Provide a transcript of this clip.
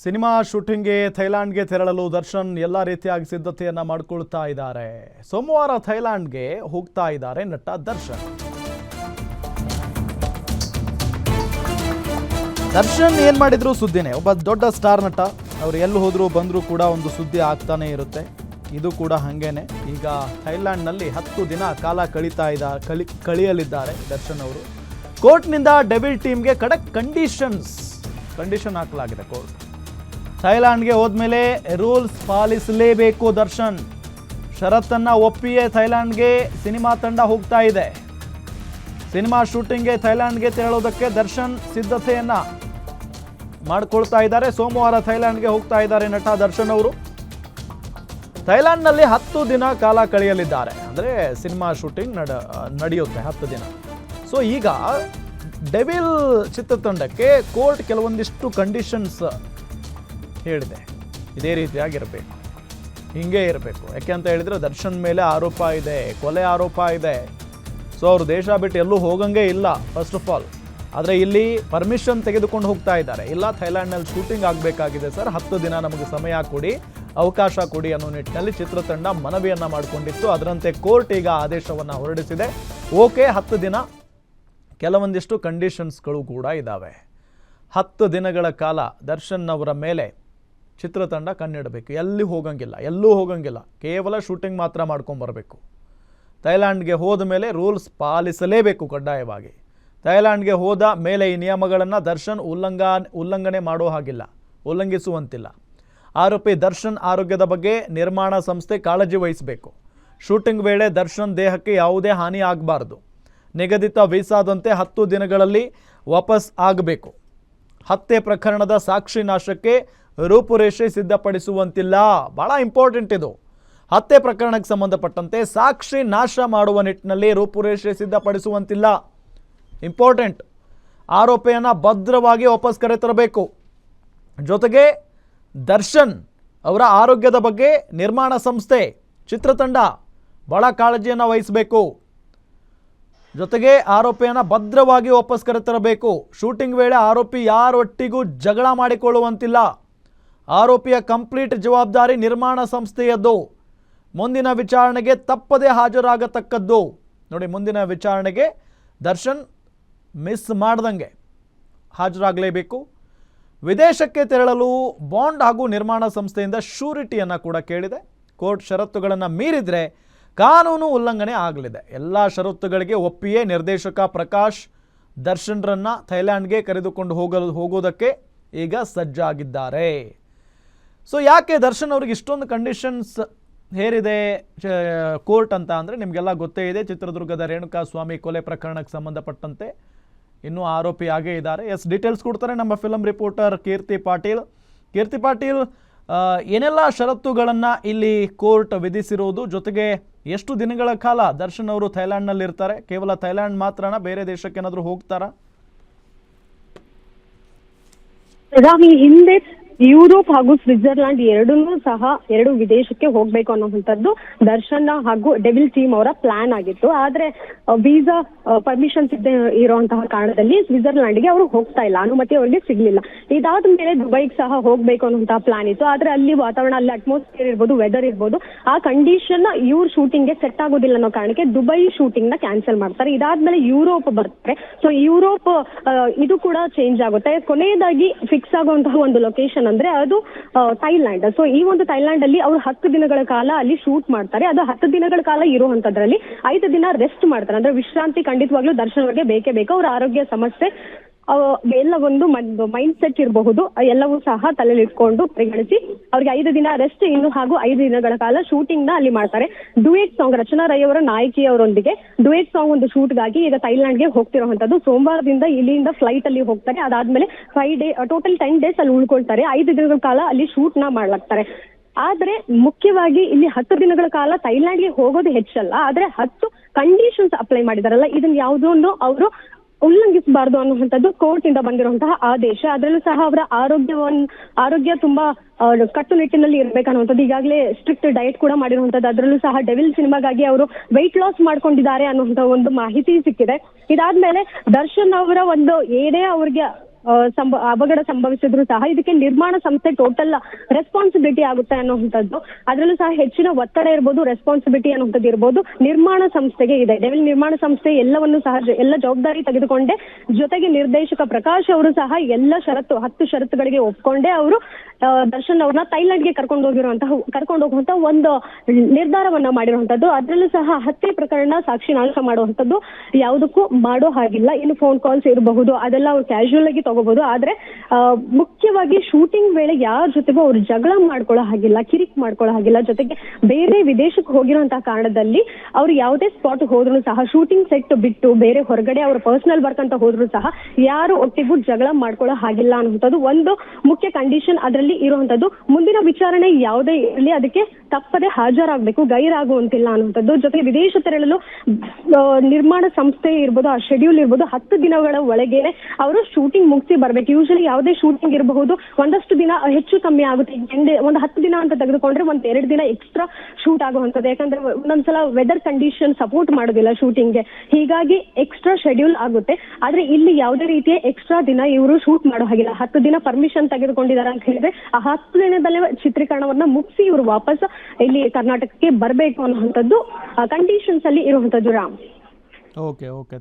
Cinema ಶೂಟಿಂಗ್ಗೆ ಥೈಲ್ಯಾಂಡ್ಗೆ ತೆರಳಲು ದರ್ಶನ್ ಎಲ್ಲ ರೀತಿಯಾಗಿ ಸಿದ್ಧತೆಯನ್ನ ಮಾಡಿಕೊಳ್ತಾ ಇದ್ದಾರೆ. ಸೋಮವಾರ ಥೈಲ್ಯಾಂಡ್ಗೆ ಹೋಗ್ತಾ ಇದ್ದಾರೆ ನಟ ದರ್ಶನ್. ದರ್ಶನ್ ಏನ್ ಮಾಡಿದ್ರು ಸುದ್ದಿನೇ. ಒಬ್ಬ ದೊಡ್ಡ ಸ್ಟಾರ್ ನಟ, ಅವ್ರು ಎಲ್ಲಿ ಹೋದ್ರು ಬಂದ್ರು ಕೂಡ ಒಂದು ಸುದ್ದಿ ಆಗ್ತಾನೆ ಇರುತ್ತೆ. ಇದು ಕೂಡ ಹಾಗೇನೆ. ಈಗ ಥೈಲ್ಯಾಂಡ್ನಲ್ಲಿ 10 ದಿನ ಕಾಲ ಕಳೆಯಲಿದ್ದಾರೆ ದರ್ಶನ್ ಅವರು. ಕೋರ್ಟ್ನಿಂದ ಡೆವಿಲ್ ಟೀಮ್ಗೆ ಖಡಕ್ ಕಂಡೀಷನ್ ಹಾಕಲಾಗಿದೆ. ಕೋರ್ಟ್ ಥೈಲ್ಯಾಂಡ್ಗೆ ಹೋದ್ಮೇಲೆ ರೂಲ್ಸ್ ಪಾಲಿಸಲೇಬೇಕು. ದರ್ಶನ್ ಷರತ್ತನ್ನ ಒಪ್ಪಿಯೇ ಥೈಲ್ಯಾಂಡ್ಗೆ ಸಿನಿಮಾ ತಂಡ ಹೋಗ್ತಾ ಇದೆ. ಸಿನಿಮಾ ಶೂಟಿಂಗ್ಗೆ ಥೈಲ್ಯಾಂಡ್ಗೆ ತೆರಳೋದಕ್ಕೆ ದರ್ಶನ್ ಸಿದ್ಧತೆಯನ್ನ ಮಾಡಿಕೊಳ್ತಾ ಇದ್ದಾರೆ. ಸೋಮವಾರ ಥೈಲ್ಯಾಂಡ್ಗೆ ಹೋಗ್ತಾ ಇದ್ದಾರೆ ನಟ ದರ್ಶನ್ ಅವರು. ಥೈಲ್ಯಾಂಡ್ನಲ್ಲಿ 10 ದಿನ ಕಾಲ ಕಳೆಯಲಿದ್ದಾರೆ. ಅಂದರೆ ಸಿನಿಮಾ ಶೂಟಿಂಗ್ ನಡೆಯುತ್ತೆ 10 ದಿನ. ಸೊ ಈಗ ಡೆವಿಲ್ ಚಿತ್ರತಂಡಕ್ಕೆ ಕೋರ್ಟ್ ಕೆಲವೊಂದಿಷ್ಟು ಕಂಡೀಷನ್ಸ್ ಹೇಳಿದೆ. ಇದೇ ರೀತಿಯಾಗಿರಬೇಕು, ಹಿಂಗೆ ಇರಬೇಕು. ಯಾಕೆ ಅಂತ ಹೇಳಿದ್ರೆ ದರ್ಶನ್ ಮೇಲೆ ಆರೋಪ ಇದೆ, ಕೊಲೆ ಆರೋಪ ಇದೆ. ಸೊ ಅವರು ದೇಶ ಬಿಟ್ಟು ಎಲ್ಲೂ ಹೋಗಂಗೆ ಇಲ್ಲ ಫಸ್ಟ್ ಆಫ್ ಆಲ್. ಆದರೆ ಇಲ್ಲಿ ಪರ್ಮಿಷನ್ ತೆಗೆದುಕೊಂಡು ಹೋಗ್ತಾ ಇದ್ದಾರೆ. ಇಲ್ಲ, ಥೈಲ್ಯಾಂಡ್ನಲ್ಲಿ ಶೂಟಿಂಗ್ ಆಗಬೇಕಾಗಿದೆ ಸರ್, 10 ದಿನ ನಮಗೆ ಸಮಯ ಕೊಡಿ, ಅವಕಾಶ ಕೊಡಿ ಅನ್ನೋ ನಿಟ್ಟಿನಲ್ಲಿ ಚಿತ್ರತಂಡ ಮನವಿಯನ್ನು ಮಾಡಿಕೊಂಡಿತ್ತು. ಅದರಂತೆ ಕೋರ್ಟ್ ಈಗ ಆದೇಶವನ್ನು ಹೊರಡಿಸಿದೆ. ಓಕೆ, 10 ದಿನ, ಕೆಲವೊಂದಿಷ್ಟು ಕಂಡೀಷನ್ಸ್ಗಳು ಕೂಡ ಇದ್ದಾವೆ. 10 ದಿನಗಳ ಕಾಲ ದರ್ಶನ್ ಅವರ ಮೇಲೆ ಚಿತ್ರತಂಡ ಕಣ್ಣಿಡಬೇಕು. ಎಲ್ಲೂ ಹೋಗಂಗಿಲ್ಲ, ಕೇವಲ ಶೂಟಿಂಗ್ ಮಾತ್ರ ಮಾಡ್ಕೊಂಬರಬೇಕು. ಥೈಲ್ಯಾಂಡ್ಗೆ ಹೋದ ಮೇಲೆ ರೂಲ್ಸ್ ಪಾಲಿಸಲೇಬೇಕು ಕಡ್ಡಾಯವಾಗಿ. ಥೈಲ್ಯಾಂಡ್ಗೆ ಹೋದ ಮೇಲೆ ಈ ನಿಯಮಗಳನ್ನು ದರ್ಶನ್ ಉಲ್ಲಂಘನೆ ಮಾಡೋ ಹಾಗಿಲ್ಲ, ಉಲ್ಲಂಘಿಸುವಂತಿಲ್ಲ. ಆರೋಪಿ ದರ್ಶನ್ ಆರೋಗ್ಯದ ಬಗ್ಗೆ ನಿರ್ಮಾಣ ಸಂಸ್ಥೆ ಕಾಳಜಿ ವಹಿಸಬೇಕು. ಶೂಟಿಂಗ್ ವೇಳೆ ದರ್ಶನ್ ದೇಹಕ್ಕೆ ಯಾವುದೇ ಹಾನಿ ಆಗಬಾರ್ದು. ನಿಗದಿತ ವೀಸಾದಂತೆ 10 ದಿನಗಳಲ್ಲಿ ವಾಪಸ್ ಆಗಬೇಕು. ಹತ್ಯೆ ಪ್ರಕರಣದ ಸಾಕ್ಷಿ ನಾಶಕ್ಕೆ ರೂಪುರೇಷೆ ಸಿದ್ಧಪಡಿಸುವಂತಿಲ್ಲ. ಭಾಳ ಇಂಪಾರ್ಟೆಂಟ್ ಇದು. ಹತ್ಯೆ ಪ್ರಕರಣಕ್ಕೆ ಸಂಬಂಧಪಟ್ಟಂತೆ ಸಾಕ್ಷಿ ನಾಶ ಮಾಡುವ ನಿಟ್ಟಿನಲ್ಲಿ ರೂಪುರೇಷೆ ಸಿದ್ಧಪಡಿಸುವಂತಿಲ್ಲ. ಇಂಪಾರ್ಟೆಂಟ್. ಆರೋಪಿಯನ್ನು ಭದ್ರವಾಗಿ ವಾಪಸ್ ಕರೆತರಬೇಕು. ಜೊತೆಗೆ ದರ್ಶನ್ ಅವರ ಆರೋಗ್ಯದ ಬಗ್ಗೆ ನಿರ್ಮಾಣ ಸಂಸ್ಥೆ, ಚಿತ್ರತಂಡ ಭಾಳ ಕಾಳಜಿಯನ್ನು ವಹಿಸಬೇಕು. ಜೊತೆಗೆ ಆರೋಪಿಯನ್ನು ಭದ್ರವಾಗಿ ವಾಪಸ್ ಕರೆತರಬೇಕು. ಶೂಟಿಂಗ್ ವೇಳೆ ಆರೋಪಿ ಯಾರೊಟ್ಟಿಗೂ ಜಗಳ ಮಾಡಿಕೊಳ್ಳುವಂತಿಲ್ಲ. ಆರೋಪಿಯ ಕಂಪ್ಲೀಟ್ ಜವಾಬ್ದಾರಿ ನಿರ್ಮಾಣ ಸಂಸ್ಥೆಯದ್ದು. ಮುಂದಿನ ವಿಚಾರಣೆಗೆ ತಪ್ಪದೇ ಹಾಜರಾಗತಕ್ಕದ್ದು. ನೋಡಿ, ಮುಂದಿನ ವಿಚಾರಣೆಗೆ ದರ್ಶನ್ ಮಿಸ್ ಮಾಡ್ದಂಗೆ ಹಾಜರಾಗಲೇಬೇಕು. ವಿದೇಶಕ್ಕೆ ತೆರಳಲು ಬಾಂಡ್ ಹಾಗೂ ನಿರ್ಮಾಣ ಸಂಸ್ಥೆಯಿಂದ ಶ್ಯೂರಿಟಿಯನ್ನು ಕೂಡ ಕೇಳಿದೆ. ಕೋರ್ಟ್ ಷರತ್ತುಗಳನ್ನು ಮೀರಿದರೆ ಕಾನೂನು ಉಲ್ಲಂಘನೆ ಆಗಲಿದೆ. ಎಲ್ಲ ಷರತ್ತುಗಳಿಗೆ ಒಪ್ಪಿಯೇ ನಿರ್ದೇಶಕ ಪ್ರಕಾಶ್ ದರ್ಶನ್ರನ್ನು ಥೈಲ್ಯಾಂಡ್ಗೆ ಕರೆದುಕೊಂಡು ಹೋಗೋದಕ್ಕೆ ಈಗ ಸಜ್ಜಾಗಿದ್ದಾರೆ. ಸೊ ಯಾಕೆ ದರ್ಶನ್ ಅವ್ರಿಗೆ ಇಷ್ಟೊಂದು ಕಂಡೀಷನ್ಸ್ ಹೇರಿದೆ ಕೋರ್ಟ್ ಅಂತ ಅಂದರೆ ನಿಮಗೆಲ್ಲ ಗೊತ್ತೇ ಇದೆ. ಚಿತ್ರದುರ್ಗದ ರೇಣುಕಾ ಸ್ವಾಮಿ ಕೊಲೆ ಪ್ರಕರಣಕ್ಕೆ ಸಂಬಂಧಪಟ್ಟಂತೆ ಇನ್ನೂ ಆರೋಪಿ ಆಗೇ ಇದ್ದಾರೆ. ಡೀಟೇಲ್ಸ್ ಕೊಡ್ತಾರೆ ನಮ್ಮ ಫಿಲಮ್ ರಿಪೋರ್ಟರ್ ಕೀರ್ತಿ ಪಾಟೀಲ್. ಏನೆಲ್ಲ ಷರತ್ತುಗಳನ್ನು ಇಲ್ಲಿ ಕೋರ್ಟ್ ವಿಧಿಸಿರುವುದು, ಜೊತೆಗೆ ಎಷ್ಟು ದಿನಗಳ ಕಾಲ ದರ್ಶನ್ ಅವರು ಥೈಲ್ಯಾಂಡ್ನಲ್ಲಿ ಇರ್ತಾರೆ? ಕೇವಲ ಥೈಲ್ಯಾಂಡ್ ಮಾತ್ರನಾ, ಬೇರೆ ದೇಶಕ್ಕೆ ಏನಾದರೂ ಹೋಗ್ತಾರಾ? ಹಿಂದೆ ಯುರೋಪ್ ಹಾಗೂ ಸ್ವಿಟ್ಜರ್ಲ್ಯಾಂಡ್ ಎರಡು ವಿದೇಶಕ್ಕೆ ಹೋಗ್ಬೇಕು ಅನ್ನುವಂಥದ್ದು ದರ್ಶನ್ ಹಾಗೂ ಡೆವಿಲ್ ಟೀಮ್ ಅವರ ಪ್ಲಾನ್ ಆಗಿತ್ತು. ಆದ್ರೆ ವೀಸಾ ಪರ್ಮಿಷನ್ ಸಿಗದೆ ಇರುವಂತಹ ಕಾರಣದಲ್ಲಿ ಸ್ವಿಟ್ಜರ್ಲ್ಯಾಂಡ್ಗೆ ಅವರು ಹೋಗ್ತಾ ಇಲ್ಲ, ಅನುಮತಿ ಅವರಿಗೆ ಸಿಗ್ಲಿಲ್ಲ. ಇದಾದ ಮೇಲೆ ದುಬೈಗೆ ಸಹ ಹೋಗ್ಬೇಕು ಅನ್ನುವಂತಹ ಪ್ಲಾನ್ ಇತ್ತು. ಆದ್ರೆ ಅಲ್ಲಿ ವಾತಾವರಣ, ಅಲ್ಲಿ ಅಟ್ಮಾಸ್ಫಿಯರ್ ಇರ್ಬೋದು, ವೆದರ್ ಇರ್ಬೋದು, ಆ ಕಂಡೀಷನ್ ಇವ್ರ ಶೂಟಿಂಗ್ಗೆ ಸೆಟ್ ಆಗೋದಿಲ್ಲ ಅನ್ನೋ ಕಾರಣಕ್ಕೆ ದುಬೈ ಶೂಟಿಂಗ್ ನ ಕ್ಯಾನ್ಸಲ್ ಮಾಡ್ತಾರೆ. ಇದಾದ್ಮೇಲೆ ಯುರೋಪ್ ಬರ್ತಾರೆ. ಸೊ ಯುರೋಪ್ ಇದು ಕೂಡ ಚೇಂಜ್ ಆಗುತ್ತೆ. ಕೊನೆಯದಾಗಿ ಫಿಕ್ಸ್ ಆಗುವಂತಹ ಒಂದು ಲೊಕೇಶನ್ ಅಂದ್ರೆ ಅದು ಥೈಲ್ಯಾಂಡ್. ಸೊ ಈ ಒಂದು ಥೈಲ್ಯಾಂಡ್ ಅಲ್ಲಿ ಅವರು 10 ದಿನಗಳ ಕಾಲ ಅಲ್ಲಿ ಶೂಟ್ ಮಾಡ್ತಾರೆ. ಅದು 10 ದಿನಗಳ ಕಾಲ ಇರುವಂತದ್ರಲ್ಲಿ 5 ದಿನ ರೆಸ್ಟ್ ಮಾಡ್ತಾರೆ. ಅಂದ್ರೆ ವಿಶ್ರಾಂತಿ ಖಂಡಿತವಾಗ್ಲೂ ದರ್ಶನ್ ಅವರಿಗೆ ಬೇಕೇ ಬೇಕು. ಅವರ ಆರೋಗ್ಯ ಸಮಸ್ಯೆ ಎಲ್ಲ ಒಂದು ಮೈಂಡ್ ಸೆಟ್ ಇರಬಹುದು, ಎಲ್ಲವೂ ಸಹ ತಲೆಯಲ್ಲಿ ಇಟ್ಕೊಂಡು ಪರಿಗಣಿಸಿ ಅವ್ರಿಗೆ 5 ದಿನ ರೆಸ್ಟ್ ಇನ್ನು ಹಾಗೂ 5 ದಿನಗಳ ಕಾಲ ಶೂಟಿಂಗ್ ನ ಅಲ್ಲಿ ಮಾಡ್ತಾರೆ. ಡುಯೆಟ್ ಸಾಂಗ್, ರಚನಾ ರೈ ಅವರ ನಾಯಕಿಯವರೊಂದಿಗೆ ಡುಯೆಟ್ ಸಾಂಗ್ ಒಂದು ಶೂಟ್ಗಾಗಿ ಈಗ ಥೈಲ್ಯಾಂಡ್ಗೆ ಹೋಗ್ತಿರುವಂತದ್ದು. ಸೋಮವಾರದಿಂದ ಇಲ್ಲಿಂದ ಫ್ಲೈಟ್ ಅಲ್ಲಿ ಹೋಗ್ತಾರೆ. ಅದಾದ್ಮೇಲೆ 5 ಡೇ ಟೋಟಲ್ 10 ಡೇಸ್ ಅಲ್ಲಿ ಉಳ್ಕೊಳ್ತಾರೆ. 5 ದಿನಗಳ ಕಾಲ ಅಲ್ಲಿ ಶೂಟ್ ನ ಮಾಡ್ಲಾಗ್ತಾರೆ. ಆದ್ರೆ ಮುಖ್ಯವಾಗಿ ಇಲ್ಲಿ 10 ದಿನಗಳ ಕಾಲ ಥೈಲ್ಯಾಂಡ್ಗೆ ಹೋಗೋದು ಹೆಚ್ಚಲ್ಲ, ಆದ್ರೆ 10 ಕಂಡೀಷನ್ಸ್ ಅಪ್ಲೈ ಮಾಡಿದಾರಲ್ಲ, ಇದನ್ನ ಯಾವುದೊಂದು ಅವರು ಉಲ್ಲಂಘಿಸಬಾರ್ದು ಅನ್ನುವಂಥದ್ದು ಕೋರ್ಟ್ ಇಂದ ಬಂದಿರುವಂತಹ ಆದೇಶ. ಅದರಲ್ಲೂ ಸಹ ಅವರ ಆರೋಗ್ಯ ತುಂಬಾ ಕಟ್ಟುನಿಟ್ಟಿನಲ್ಲಿ ಇರ್ಬೇಕನ್ನುವಂಥದ್ದು. ಈಗಾಗಲೇ ಸ್ಟ್ರಿಕ್ಟ್ ಡಯಟ್ ಕೂಡ ಮಾಡಿರುವಂತದ್ದು. ಅದರಲ್ಲೂ ಸಹ ಡೆವಿಲ್ ಸಿನಿಮಾಗಾಗಿ ಅವರು ವೆಯ್ಟ್ ಲಾಸ್ ಮಾಡ್ಕೊಂಡಿದ್ದಾರೆ ಅನ್ನುವಂಥ ಒಂದು ಮಾಹಿತಿ ಸಿಕ್ಕಿದೆ. ಇದಾದ್ಮೇಲೆ ದರ್ಶನ್ ಅವರ ಒಂದು ಏನೇ ಅವ್ರಿಗೆ ಅವಘಡ ಸಂಭವಿಸಿದ್ರು ಸಹ ಇದಕ್ಕೆ ನಿರ್ಮಾಣ ಸಂಸ್ಥೆ ಟೋಟಲ್ ರೆಸ್ಪಾನ್ಸಿಬಿಲಿಟಿ ಆಗುತ್ತೆ ಅನ್ನುವಂಥದ್ದು. ಅದರಲ್ಲೂ ಸಹ ಹೆಚ್ಚಿನ ಒತ್ತಡ ಇರ್ಬೋದು, ರೆಸ್ಪಾನ್ಸಿಬಿಲಿಟಿ ಅನ್ನುವಂಥದ್ದು ಇರ್ಬೋದು ನಿರ್ಮಾಣ ಸಂಸ್ಥೆಗೆ ಇದೆ. ಡೆವಿಲ್ ನಿರ್ಮಾಣ ಸಂಸ್ಥೆ ಎಲ್ಲವನ್ನು ಸಹ ಎಲ್ಲ ಜವಾಬ್ದಾರಿ ತೆಗೆದುಕೊಂಡೆ. ಜೊತೆಗೆ ನಿರ್ದೇಶಕ ಪ್ರಕಾಶ್ ಅವರು ಸಹ ಎಲ್ಲ 10 ಷರತ್ತುಗಳಿಗೆ ಒಪ್ಕೊಂಡೆ ಅವರು ದರ್ಶನ್ ಅವ್ರನ್ನ ಥೈಲ್ಯಾಂಡ್ಗೆ ಕರ್ಕೊಂಡು ಹೋಗುವಂತ ಒಂದು ನಿರ್ಧಾರವನ್ನ ಮಾಡಿರುವಂತದ್ದು. ಅದರಲ್ಲೂ ಸಹ ಹತ್ಯೆ ಪ್ರಕರಣ ಸಾಕ್ಷಿ ನಾಶ ಮಾಡುವಂತದ್ದು ಯಾವುದಕ್ಕೂ ಮಾಡೋ ಹಾಗಿಲ್ಲ. ಇನ್ನು ಫೋನ್ ಕಾಲ್ಸ್ ಇರಬಹುದು, ಅದೆಲ್ಲ ಅವ್ರು ಕ್ಯಾಶುಯಲ್ ಆಗಿ ತಗೋಬಹುದು. ಆದ್ರೆ ಮುಖ್ಯವಾಗಿ ಶೂಟಿಂಗ್ ವೇಳೆ ಯಾರ ಜೊತೆಗೂ ಅವ್ರು ಜಗಳ ಮಾಡ್ಕೊಳ್ಳೋ ಹಾಗಿಲ್ಲ, ಕಿರಿಕ್ ಮಾಡ್ಕೊಳ್ಳೋ ಹಾಗಿಲ್ಲ. ಜೊತೆಗೆ ಬೇರೆ ವಿದೇಶಕ್ಕೆ ಹೋಗಿರುವಂತಹ ಕಾರಣದಲ್ಲಿ ಅವ್ರು ಯಾವುದೇ ಸ್ಪಾಟ್ ಹೋದ್ರು ಸಹ ಶೂಟಿಂಗ್ ಸೆಟ್ ಬಿಟ್ಟು ಬೇರೆ ಹೊರಗಡೆ ಅವ್ರ ಪರ್ಸನಲ್ ವರ್ಕ್ ಅಂತ ಹೋದ್ರು ಸಹ ಯಾರು ಒಟ್ಟಿಗೂ ಜಗಳ ಮಾಡ್ಕೊಳ್ಳೋ ಹಾಗಿಲ್ಲ ಅನ್ನುವಂಥದ್ದು ಒಂದು ಮುಖ್ಯ ಕಂಡೀಷನ್ ಅದರಲ್ಲಿ ಇರುವಂತದ್ದು. ಮುಂದಿನ ವಿಚಾರಣೆ ಯಾವುದೇ ಇರಲಿ ಅದಕ್ಕೆ ತಪ್ಪದೆ ಹಾಜರಾಗಬೇಕು, ಗೈರಾಗುವಂತಿಲ್ಲ ಅನ್ನುವಂಥದ್ದು. ಜೊತೆಗೆ ವಿದೇಶ ತೆರಳಲು ನಿರ್ಮಾಣ ಸಂಸ್ಥೆ ಇರ್ಬೋದು, ಆ ಶೆಡ್ಯೂಲ್ ಇರ್ಬೋದು 10 ದಿನಗಳ ಒಳಗೆ ಅವರು ಶೂಟಿಂಗ್ ಮುಗಿಸಿ ಬರ್ಬೇಕು. ಯೂಶಲಿ ಯಾವುದೇ ಶೂಟಿಂಗ್ ಇರಬಹುದು ಒಂದಷ್ಟು ದಿನ ಹೆಚ್ಚು ಕಮ್ಮಿ ಆಗುತ್ತೆ. ಒಂದು 10 ದಿನ ಅಂತ ತೆಗೆದುಕೊಂಡ್ರೆ 1-2 ದಿನ ಎಕ್ಸ್ಟ್ರಾ ಶೂಟ್ ಆಗುವಂಥದ್ದು. ಯಾಕಂದ್ರೆ ಒಂದೊಂದ್ಸಲ ವೆದರ್ ಕಂಡೀಷನ್ ಸಪೋರ್ಟ್ ಮಾಡೋದಿಲ್ಲ ಶೂಟಿಂಗ್ಗೆ, ಹೀಗಾಗಿ ಎಕ್ಸ್ಟ್ರಾ ಶೆಡ್ಯೂಲ್ ಆಗುತ್ತೆ. ಆದ್ರೆ ಇಲ್ಲಿ ಯಾವುದೇ ರೀತಿಯ ಎಕ್ಸ್ಟ್ರಾ ದಿನ ಇವರು ಶೂಟ್ ಮಾಡೋ ಹಾಗಿಲ್ಲ. 10 ದಿನ ಪರ್ಮಿಷನ್ ತೆಗೆದುಕೊಂಡಿದ್ದಾರೆ ಅಂತ ಹೇಳಿದ್ರೆ ಆ 10 ದಿನದಲ್ಲೇ ಚಿತ್ರೀಕರಣವನ್ನ ಮುಗಿಸಿ ಇವರು ವಾಪಸ್ ಇಲ್ಲಿ ಕರ್ನಾಟಕಕ್ಕೆ ಬರಬೇಕು ಅನ್ನುವಂಥದ್ದು ಕಂಡೀಷನ್ಸ್ ಅಲ್ಲಿ ಇರುವಂತದ್ದು. ರಾಮ್, ಓಕೆ.